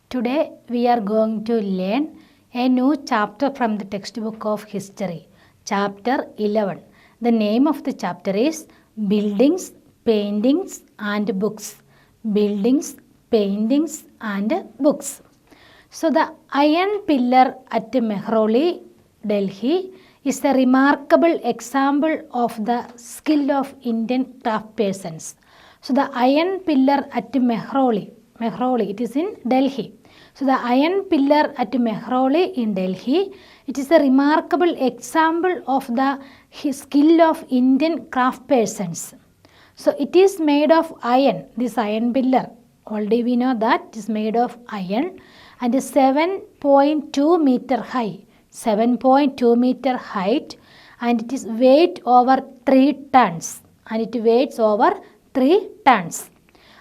Today we are going to learn a new chapter from the textbook of history, chapter 11. The name of the chapter is Buildings, Paintings and Books. Buildings, Paintings and Books. So the iron pillar at Mehrauli, Delhi is a remarkable example of the skill of Indian craftspersons. So the iron pillar at Mehrauli, it is in Delhi. So the iron pillar at Mehrauli in Delhi, it is a remarkable example of the skill of Indian craftspersons. So it is made of iron, this iron pillar. Already we know that it is made of iron and is 7.2 meter high. 7.2 meter height and it is weight over 3 tons. And it weighs over 3 tons.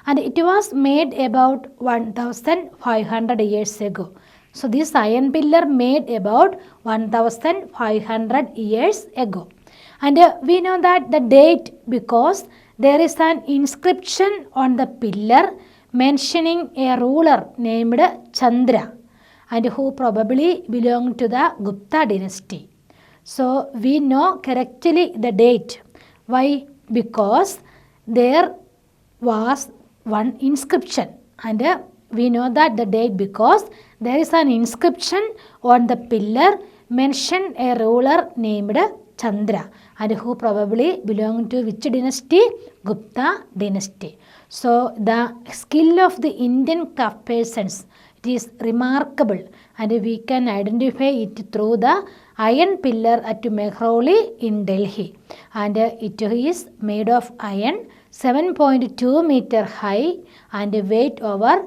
And it was made about 1500 years ago. So this iron pillar made about 1500 years ago. And we know that the date because there is an inscription on the pillar mentioning a ruler named Chandra and who probably belonged to the Gupta dynasty. So we know correctly the date. Why? Because there was one inscription and we know that the date because there is an inscription on the pillar mentioned a ruler named Chandra and who probably belonged to which dynasty? Gupta dynasty. So the skill of the Indian craftspersons, it is remarkable and we can identify it through the iron pillar at Mehrauli in Delhi and it is made of iron 7.2 meter high and weight over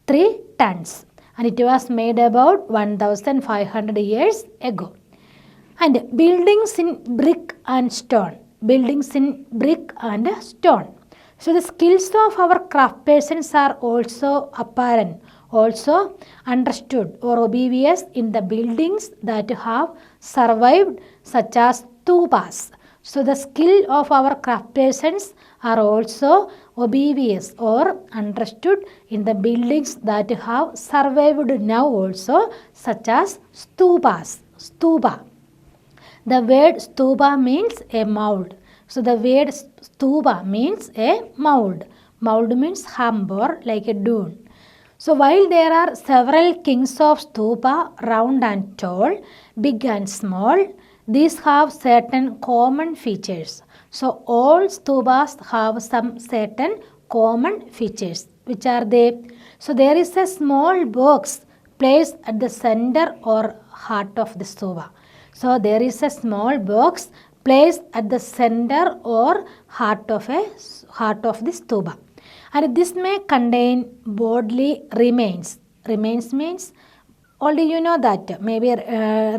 3 tons and it was made about 1500 years ago. And buildings in brick and stone. Buildings in brick and stone. So the skills of our craftspersons are also apparent, also understood or obvious in the buildings that have survived such as stupas. So the skill of our craftspersons are also obvious or understood in the buildings that have survived now also such as stupas. Stupa. The word stupa means a mound. So the word stupa means a mound. Mound means hump or like a dune. So while there are several kings of stupa, round and tall, big and small, these have certain common features. So all stupas have some certain common features. Which are they? So there is a small box placed at the center or heart of the stupa. So there is a small box placed at the center or heart of the stupa. And this may contain bodily remains. Remains means already you know that maybe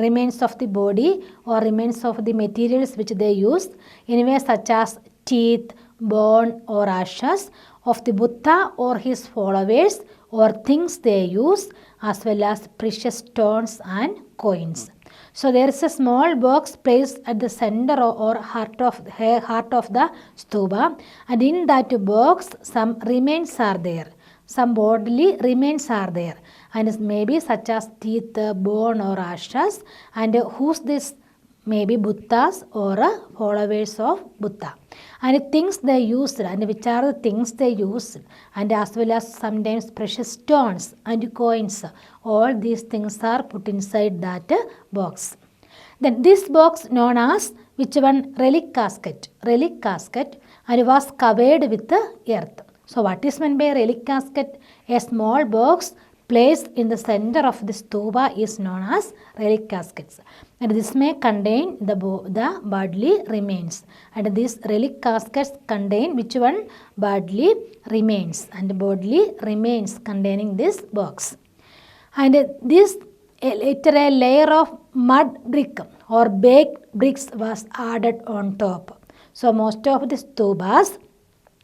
remains of the body or remains of the materials which they used anyway such as teeth, bone or ashes of the Buddha or his followers or things they use as well as precious stones and coins. So there is a small box placed at the center or heart of the stupa and in that box some remains are there. Some bodily remains are there and maybe such as teeth, bone or ashes and who's this? Maybe Buddhas or followers of Buddha. And things they used and which are the things they used and as well as sometimes precious stones and coins. All these things are put inside that box. Then this box known as which one? Relic casket. Relic casket and was covered with the earth. So what is meant by relic casket? A small box placed in the center of the stupa is known as relic caskets. And this may contain the bodily remains. And these relic caskets contain which one? Bodily remains and bodily remains containing this box. And this later a layer of mud brick or baked bricks was added on top. So most of the stupas,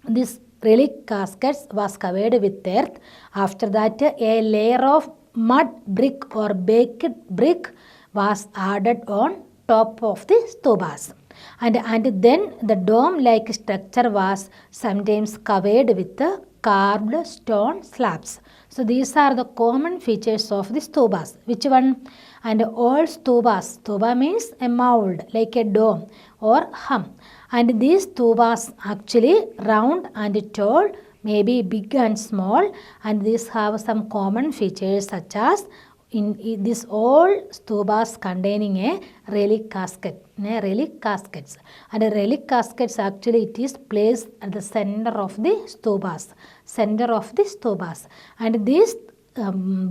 this relic caskets was covered with earth. After that a layer of mud brick or baked brick was added on top of the stupas. And then the dome like structure was sometimes covered with the carved stone slabs. So these are the common features of the stupas. Which one? And all stupas, stupa means a mould like a dome or hum. And these stupas actually round and tall, maybe big and small, and these have some common features such as in this all stupas containing a relic casket, relic caskets, and a relic caskets actually it is placed at the center of the stupas, and this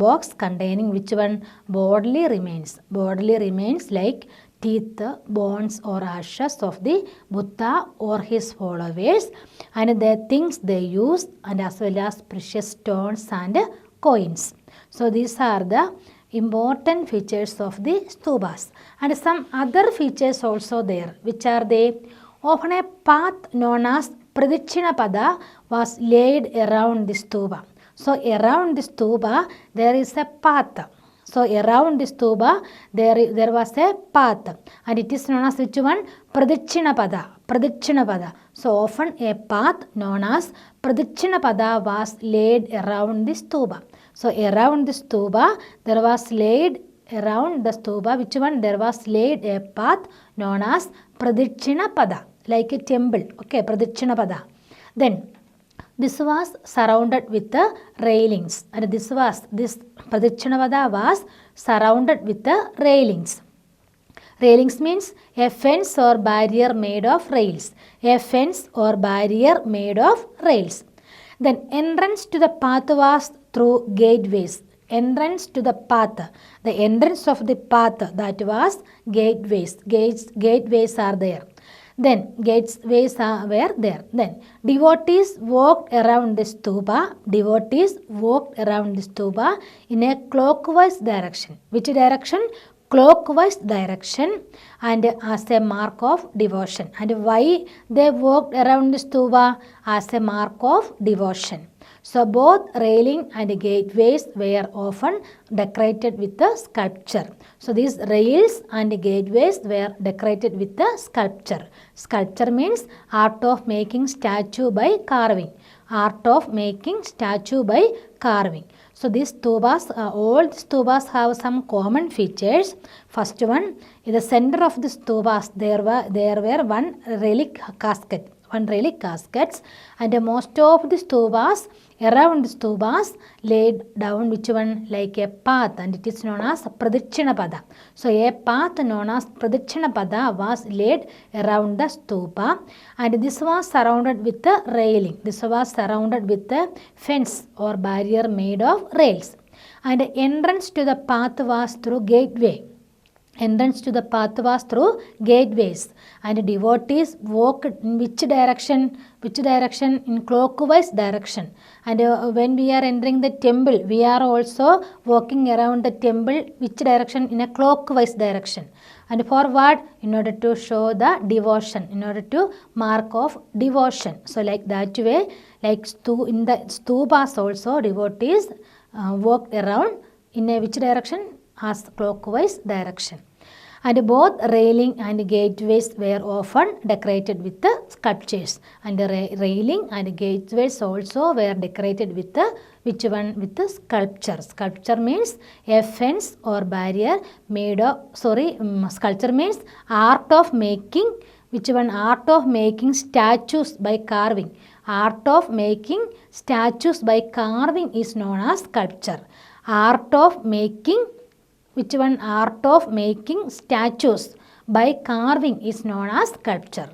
box containing which one? Bodily remains like teeth, bones or ashes of the Buddha or his followers, and the things they use, and as well as precious stones and coins. So these are the important features of the stupas, and some other features also there. Which are they? Often a path known as Pradikshinapada was laid around the stupa. So around the stupa there is a path. So around the stupa there was a path, and it is known as which one? Pradikshinapada. So often a path known as Pradikshinapada was laid around the stupa. So around the stupa there was laid around the stupa, which one? There was laid a path known as Pradikshinapada, like a temple. Okay, Pradikshinapada. Then this was surrounded with the railings, and this Pradikshinapada was surrounded with the railings. Railings means a fence or barrier made of rails. A fence or barrier made of rails. Then entrance to the path was through gateways. Entrance to the path. The entrance of the path, that was gateways. Gateways are there. Then gateways were there. Then devotees walked around the stupa. Devotees walked around the stupa in a clockwise direction. Which direction? Clockwise direction, and as a mark of devotion. And why they walked around the stupa? As a mark of devotion. So both railing and gateways were often decorated with the sculpture. So these rails and gateways were decorated with the sculpture. Sculpture means art of making statue by carving. Art of making statue by carving. So these stupas, all the stupas have some common features. First one, in the center of the stupas there were one relic casket. And most of the stupas, around the stupas, laid down which one? Like a path, and it is known as Pradikshinapada. So a path known as Pradikshinapada was laid around the stupa, and this was surrounded with a railing. This was surrounded with a fence or barrier made of rails. And entrance to the path was through gateway. Entrance to the path was through gateways, and devotees walked in which direction? In clockwise direction. And when we are entering the temple, we are also walking around the temple which direction? In a clockwise direction. And for what? In order to show the devotion, in order to mark of devotion. So like that way, like in the stupas also devotees walked around in a which direction? As clockwise direction. And both railing and gateways were often decorated with the sculptures. And the railing and gateways also were decorated with the which one? With the sculpture. Sculpture means a fence or barrier made of, sculpture means art of making, which one? Art of making statues by carving. Art of making statues by carving is known as sculpture. Art of making, which one? Art of making statues by carving is known as sculpture.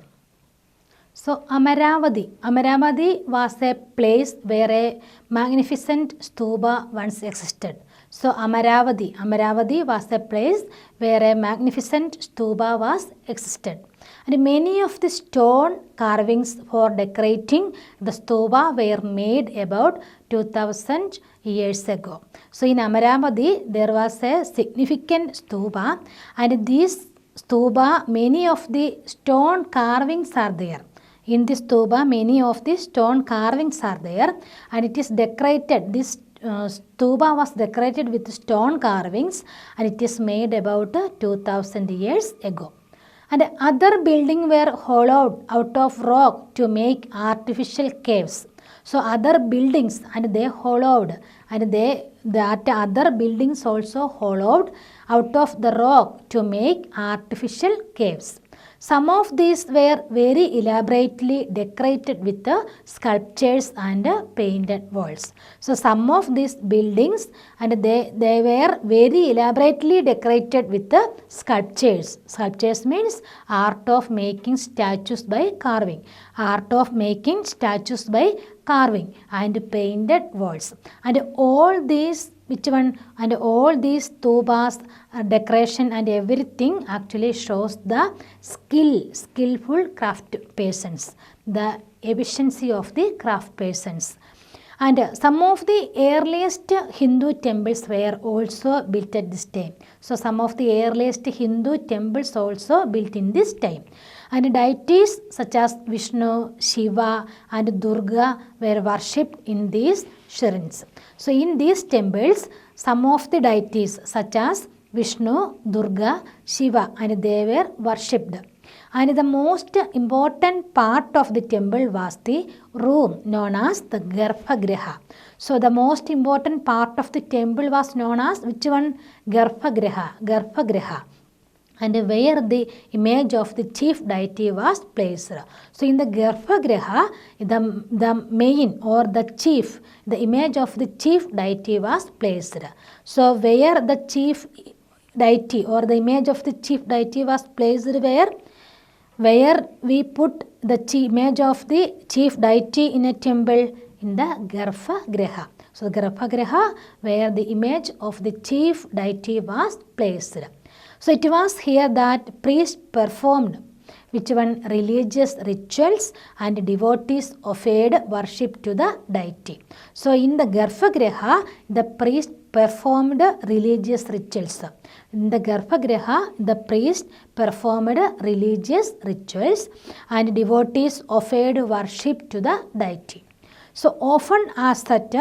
So Amaravati was a place where a magnificent stupa once existed. So Amaravati was a place where a magnificent stupa was existed. And many of the stone carvings for decorating the stupa were made about 2000 years ago. So in Amaravati there was a significant stupa, and this stupa, many of the stone carvings are there. In this stupa many of the stone carvings are there, and it is decorated, this stupa was decorated with stone carvings, and it is made about 2000 years ago. And other buildings were hollowed out of rock to make artificial caves. So other buildings and they hollowed, and that other buildings also hollowed out of the rock to make artificial caves. Some of these were very elaborately decorated with sculptures and painted walls. So some of these buildings and they were very elaborately decorated with the sculptures. Sculptures means art of making statues by carving. Art of making statues by carving and painted walls. And all these and all these tubas, decoration and everything actually shows the skillful craft persons, the efficiency of the craft persons. And some of the earliest Hindu temples were also built at this time. So some of the earliest Hindu temples also built in this time. And deities such as Vishnu, Shiva and Durga were worshipped in these shrines. So in these temples, some of the deities such as Vishnu, Durga, Shiva and they were worshipped. And the most important part of the temple was the room known as the Garbhagriha. So the most important part of the temple was known as which one? Garbhagriha. And where the image of the chief deity was placed. So in the Garbhagriha, the main or the chief, the image of the chief deity was placed. So where the chief deity or the image of the chief deity was placed where we put the image of the chief deity in a temple? In the Garbhagriha. So Garbhagriha where the image of the chief deity was placed. So it was here that priests performed which one? Religious rituals and devotees offered worship to the deity. So in the Garbhagriha, the priest performed religious rituals. In the Garbhagriha, the priest performed religious rituals and devotees offered worship to the deity. So often as that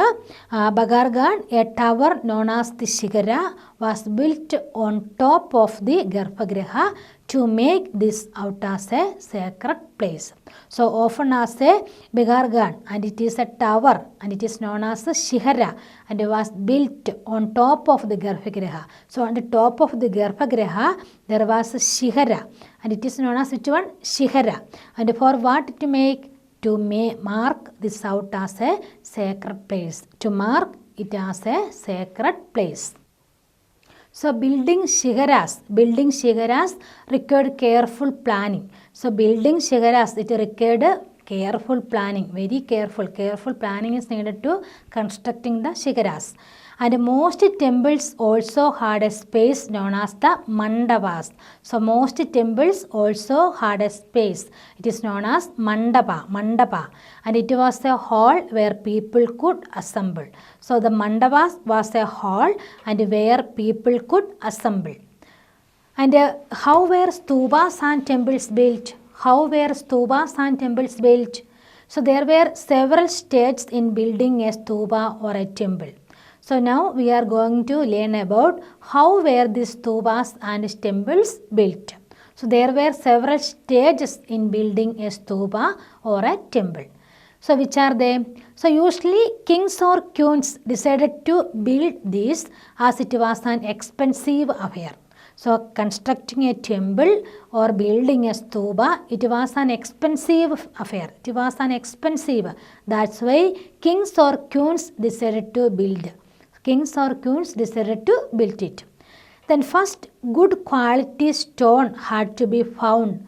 Bagargarh, a tower known as the Shigara was built on top of the Garbhagriha to make this out as a sacred place. So often as a Bagargarh, and it is a tower and it is known as the Shigara and it was built on top of the Garbhagriha. So on the top of the Garbhagriha there was a Shigara and it is known as which one? Shigara. And for what to make? To mark this out as a sacred place. To mark it as a sacred place. So building shigaras required careful planning. So building shigaras, it required careful planning, very careful. Careful planning is needed to constructing the shigaras. And most temples also had a space known as the mandavas. So most temples also had a space. It is known as mandapa. And it was a hall where people could assemble. So the mandavas was a hall and where people could assemble. And how were stupas and temples built? So there were several stages in building a stupa or a temple. So now we are going to learn about how were these stupas and temples built. So there were several stages in building a stupa or a temple. So which are they? So usually kings or queens decided to build these as it was an expensive affair. So constructing a temple or building a stupa, it was an expensive affair. It was an expensive. That's why kings or queens decided to build. Kings or queens decided to build it. Then first, good quality stone had to be found,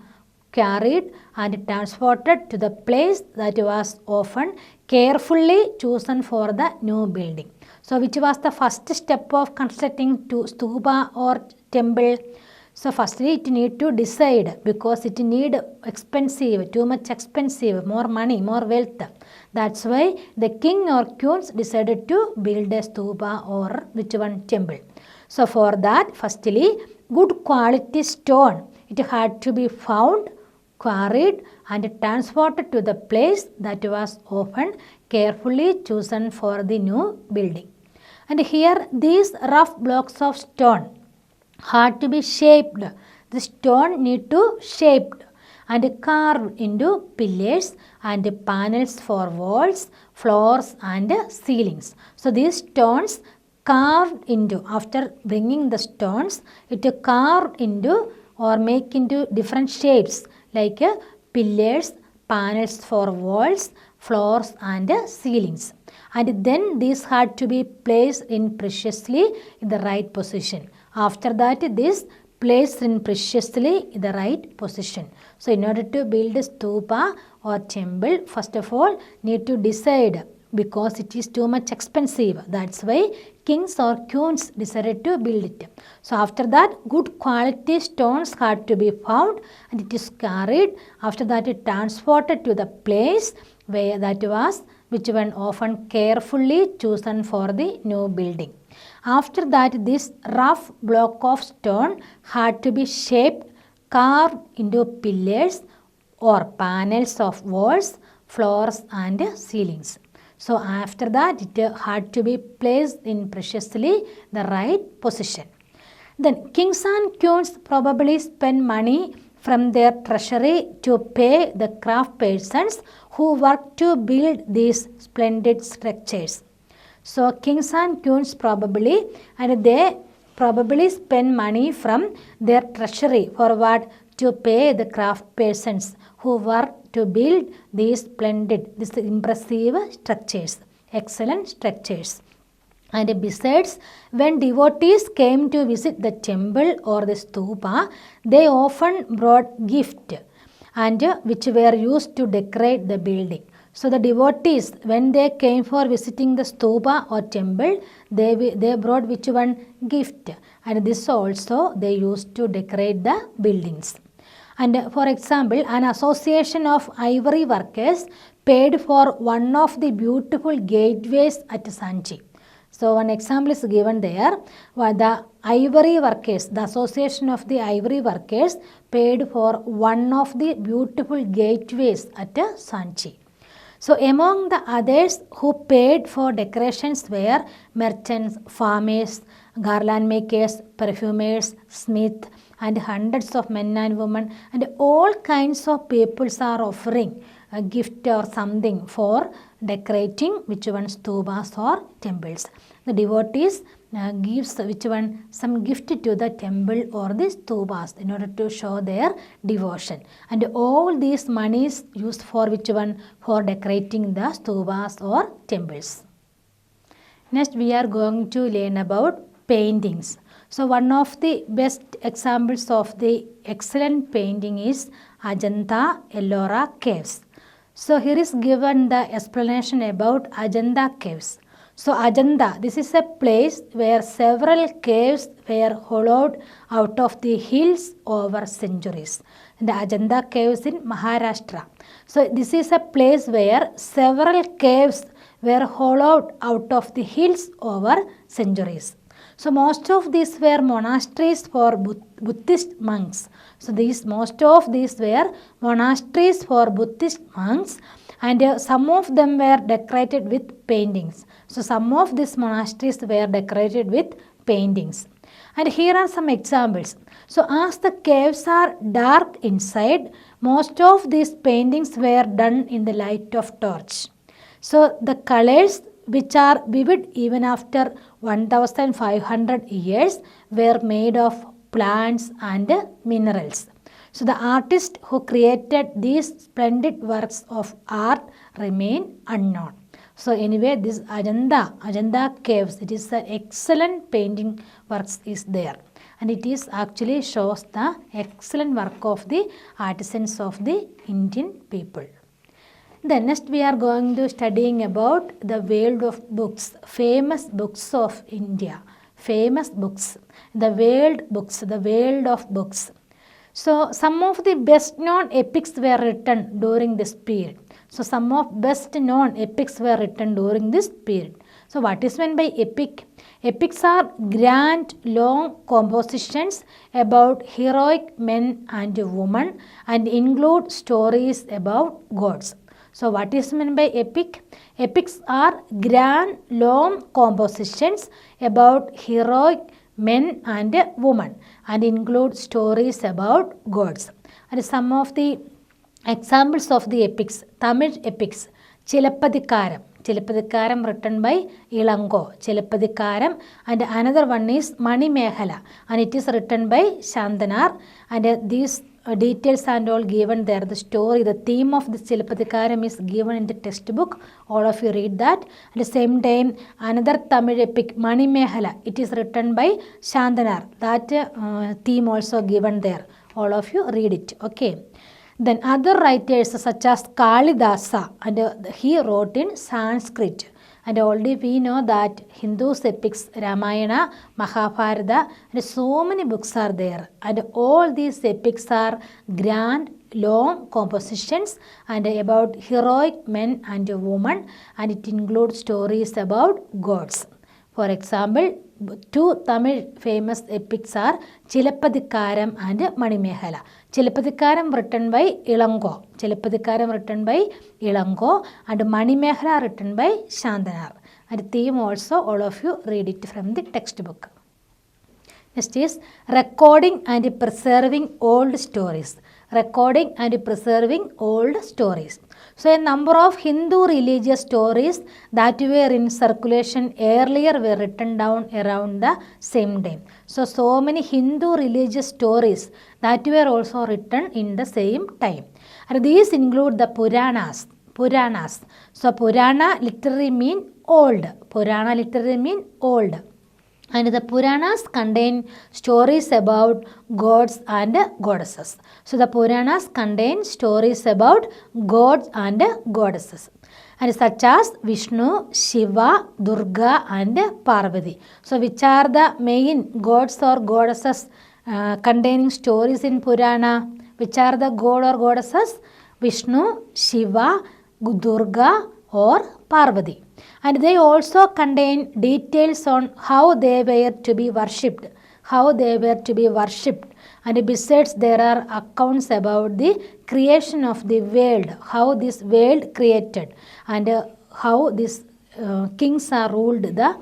carried and transported to the place that was often carefully chosen for the new building. So which was the first step of constructing stupa or temple? So firstly it need to decide because it need expensive, too much expensive, more money, more wealth. That's why the king or queens decided to build a stupa or which one? Temple. So for that, firstly, good quality stone, it had to be found, quarried and transported to the place that was often carefully chosen for the new building. And here these rough blocks of stone had to be shaped. the stone need to shaped and carved into pillars and panels for walls, floors and ceilings. So these stones carved into, after bringing the stones, it carved into or make into different shapes like pillars, panels for walls, floors and ceilings. And then these had to be placed in preciously in the right position. After that, this placed in preciously in the right position. So in order to build a stupa or temple, first of all need to decide, because it is too much expensive. That's why kings or queens decided to build it. So after that, good quality stones had to be found and it is carried. After that, it transported to the place where that was, which one often carefully chosen for the new building. After that, this rough block of stone had to be shaped, carved into pillars or panels of walls, floors and ceilings. So after that, it had to be placed in preciously the right position. Then kings and queens probably spend money from their treasury to pay the craft persons who work to build these splendid structures. So kings and queens probably, and they probably spend money from their treasury for what? To pay the craft persons who work to build these splendid, these impressive structures, excellent structures. And besides, when devotees came to visit the temple or the stupa, they often brought gifts and which were used to decorate the building. So the devotees, when they came for visiting the stupa or temple, they brought which one? Gift. And this also they used to decorate the buildings. And for example, an association of ivory workers paid for one of the beautiful gateways at Sanchi. So one example is given there. The ivory workers, the association of the ivory workers paid for one of the beautiful gateways at Sanchi. So among the others who paid for decorations were merchants, farmers, garland makers, perfumers, smiths, and hundreds of men and women, and all kinds of peoples are offering a gift or something for decorating which one? Stupas or temples. The devotees gives which one? Some gift to the temple or the stupas in order to show their devotion. And all these money is used for which one? For decorating the stupas or temples. Next we are going to learn about paintings. So one of the best examples of the excellent painting is Ajanta Ellora Caves. So here is given the explanation about Ajanta Caves. So Ajanta, this is a place where several caves were hollowed out of the hills over centuries. The Ajanta Caves in Maharashtra. So this is a place where several caves were hollowed out of the hills over centuries. So most of these were monasteries for Buddhist monks. So most of these were monasteries for Buddhist monks, and some of them were decorated with paintings. So some of these monasteries were decorated with paintings. And here are some examples. So as the caves are dark inside, most of these paintings were done in the light of torch. So the colors, which are vivid even after 1500 years, were made of plants and minerals. So the artist who created these splendid works of art remain unknown. So anyway, this Ajanta Caves, it is an excellent painting works is there. And it is actually shows the excellent work of the artisans of the Indian people. Then next we are going to studying about the world of books, famous books of India, famous books, the world of books. So some of the best known epics were written during this period. So some of best known epics were written during this period. So what is meant by epic? Epics are grand, long compositions about heroic men and women and include stories about gods. So what is meant by epic? Epics are grand, long compositions about heroic men and women, and include stories about gods. And some of the examples of the epics, Tamil epics, Chilapadikaram. Chilapadikaram written by Ilango, Chilapadikaram, and another one is Mani Mehala, and it is written by Shantanar, and these details and all given there. The story, the theme of this Chilapadikaram is given in the textbook. All of you read that. At the same time, another Tamil epic, Mani Mehala, it is written by Shantanar. That theme also given there. All of you read it. Okay. Then other writers such as Kalidasa, and he wrote in Sanskrit. And already we know that Hindu's epics, Ramayana, Mahabharata, and so many books are there. And all these epics are grand, long compositions and about heroic men and women, and it includes stories about gods. For example, two Tamil famous epics are Chilapadikaram and Manimehala. Chilapadikaram written by Ilango. Chilapadikaram written by Ilango and Manimehala written by Shantanar. And theme also all of you read it from the textbook. Next is recording and preserving old stories. Recording and preserving old stories. So a number of Hindu religious stories that were in circulation earlier were written down around the same time. So many Hindu religious stories that were also written in the same time. And these include the Puranas. Puranas. So Purana literally mean old. Purana literally mean old. And the Puranas contain stories about gods and goddesses. So the Puranas contain stories about gods and goddesses. And such as Vishnu, Shiva, Durga and Parvati. So which are the main gods or goddesses containing stories in Purana? Which are the god or goddesses? Vishnu, Shiva, Durga or Parvati. And they also contain details on how they were to be worshipped. How they were to be worshipped. And besides, there are accounts about the creation of the world. How this world created. And how these kings are ruled the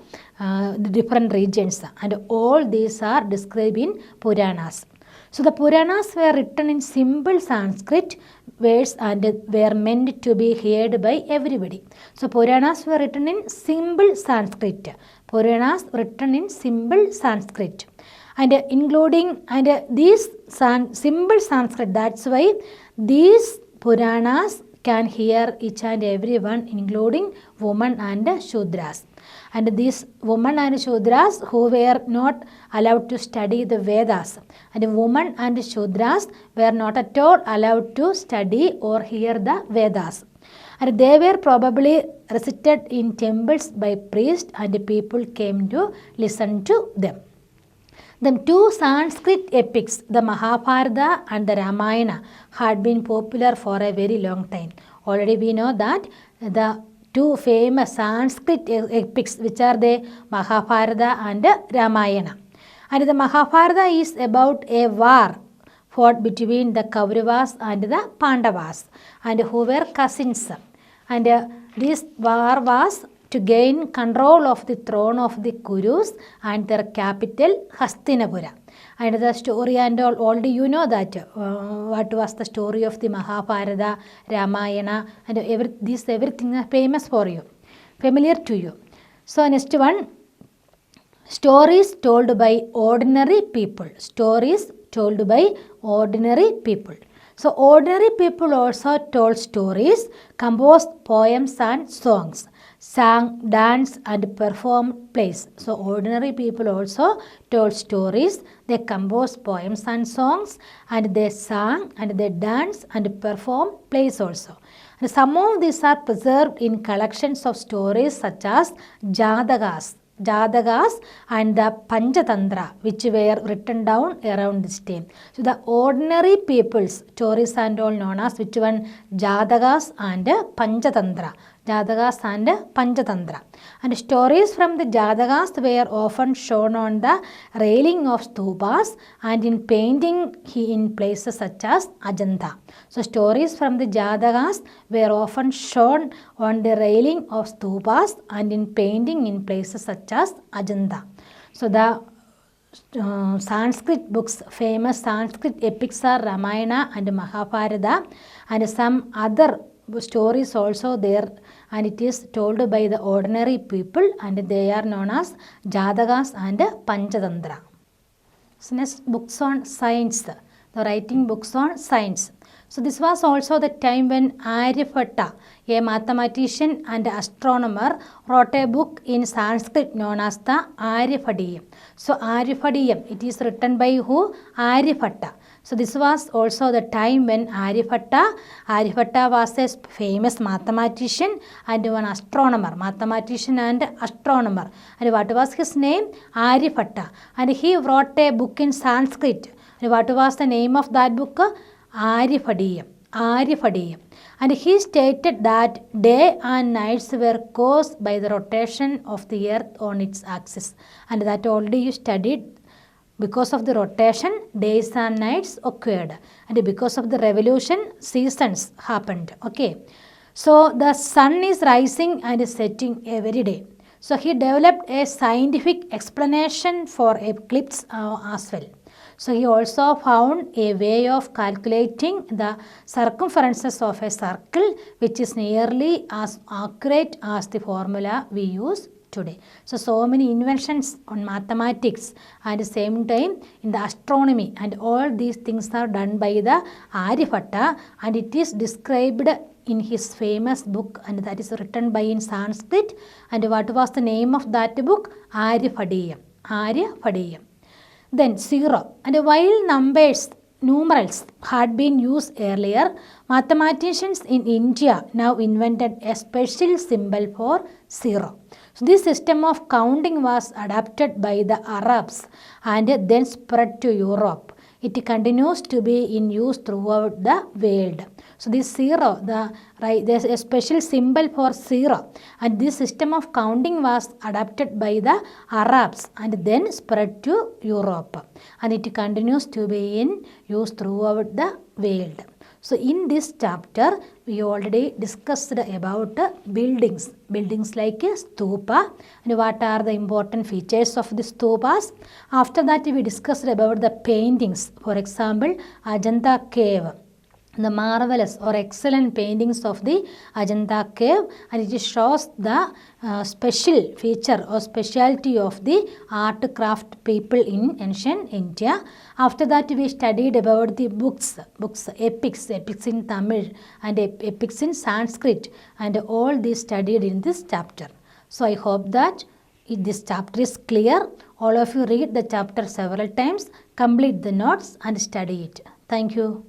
different regions. And all these are described in Puranas. So the Puranas were written in simple Sanskrit words and were meant to be heard by everybody. So Puranas were written in simple Sanskrit. Puranas written in simple Sanskrit. And including these simple Sanskrit, that's why these Puranas can hear each and everyone, including women and Shudras. And these women and Shudras who were not allowed to study the Vedas. And women and Shudras were not at all allowed to study or hear the Vedas. And they were probably recited in temples by priests, and people came to listen to them. The two Sanskrit epics, the Mahabharata and the Ramayana, had been popular for a very long time. Already we know that the two famous Sanskrit epics, which are the Mahabharata and Ramayana. And the Mahabharata is about a war fought between the Kauravas and the Pandavas, and who were cousins. And this war was to gain control of the throne of the Kurus and their capital Hastinapura. And the story and all, already you know that what was the story of the Mahabharata, Ramayana, and everything is famous for you, familiar to you. So next one, stories told by ordinary people. Stories told by ordinary people. So ordinary people also told stories, composed poems and songs, sang, danced and performed plays. So ordinary people also told stories, they composed poems and songs, and they sang and they danced and performed plays also. And some of these are preserved in collections of stories such as Jatakas and the Panchatantra, which were written down around this time. So the ordinary people's stories and all known as which one? Jatakas and Panchatantra. Jatakas and Panchatantra. And stories from the Jatakas were often shown on the railing of stupas and in painting in places such as Ajanta. So stories from the Jatakas were often shown on the railing of stupas and in painting in places such as Ajanta. So the Sanskrit books, famous Sanskrit epics are Ramayana and Mahabharata, and some other stories also there, and it is told by the ordinary people, and they are known as Jatakas and Panchatantra. So next, books on science, the writing books on science. So this was also the time when Aryabhatta, a mathematician and astronomer, wrote a book in Sanskrit known as the Aryabhatiyam. So Aryabhatiyam, it is written by who? Aryabhatta. So this was also the time when Aryabhatta was a famous mathematician and one astronomer, mathematician and astronomer. And what was his name? Aryabhatta. And he wrote a book in Sanskrit. And what was the name of that book? Aryabhatiyam. And he stated that day and nights were caused by the rotation of the earth on its axis. And that already you studied. Because of the rotation, days and nights occurred. And because of the revolution, seasons happened. Okay. So the sun is rising and setting every day. So he developed a scientific explanation for eclipse as well. So he also found a way of calculating the circumferences of a circle, which is nearly as accurate as the formula we use today. So many inventions on mathematics and the same time in the astronomy, and all these things are done by the Aryabhatta, and it is described in his famous book, and that is written by in Sanskrit. And what was the name of that book? Aryabhatiyam. Then zero. And while numerals had been used earlier, mathematicians in India now invented a special symbol for zero. So this system of counting was adapted by the Arabs and then spread to Europe. It continues to be in use throughout the world. So this zero, there's a special symbol for zero, and this system of counting was adapted by the Arabs and then spread to Europe, and it continues to be in use throughout the world. So in this chapter, we already discussed about buildings like a stupa, and what are the important features of the stupas. After that, we discussed about the paintings. For example, Ajanta cave, the marvelous or excellent paintings of the Ajanta cave, and it shows the special feature or speciality of the art craft people in ancient India. After that, we studied about the books, epics in Tamil and epics in Sanskrit, and all these studied in this chapter. So I hope that this chapter is clear. All of you read the chapter several times, complete the notes and study it. Thank you.